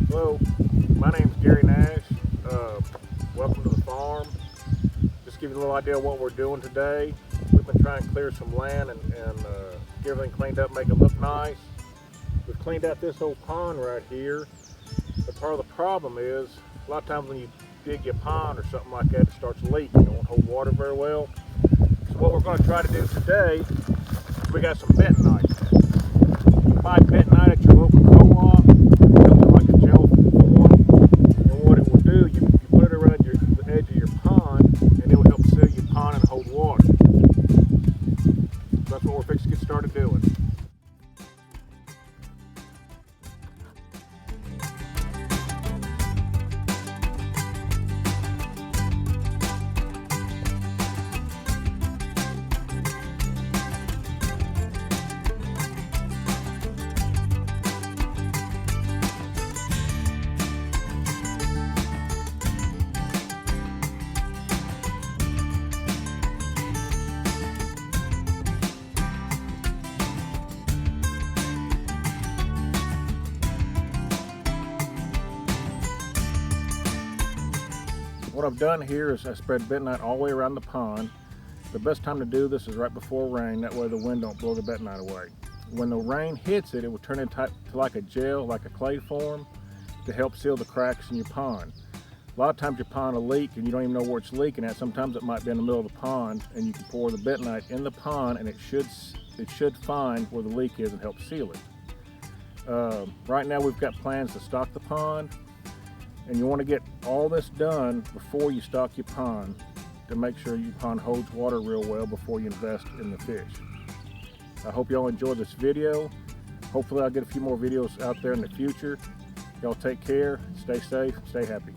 Hello, my name is Gary Nash. Welcome to the farm. Just give you a little idea of what we're doing today. We've been trying to clear some land and get everything cleaned up, make it look nice. We've cleaned out this old pond right here, but part of the problem is a lot of times when you dig your pond or something like that, it starts leaking. It won't hold water very well. So what we're going to try to do today, we got some bentonite. You buy bentonite at your local co-op. It comes in like a gel form, and what it will do, you put it around the edge of your pond, and it will help seal your pond and hold water. So that's what we're fixing to get started doing. What I've done here is I spread bentonite all the way around the pond. The best time to do this is right before rain, that way the wind don't blow the bentonite away. When the rain hits it, it will turn into like a gel, like a clay form, to help seal the cracks in your pond. A lot of times your pond will leak and you don't even know where it's leaking at. Sometimes it might be in the middle of the pond, and you can pour the bentonite in the pond and it should find where the leak is and help seal it. Right now we've got plans to stock the pond, and you want to get all this done before you stock your pond to make sure your pond holds water real well before you invest in the fish. I hope y'all enjoyed this video. Hopefully I'll get a few more videos out there in the future. Y'all take care, stay safe, stay happy.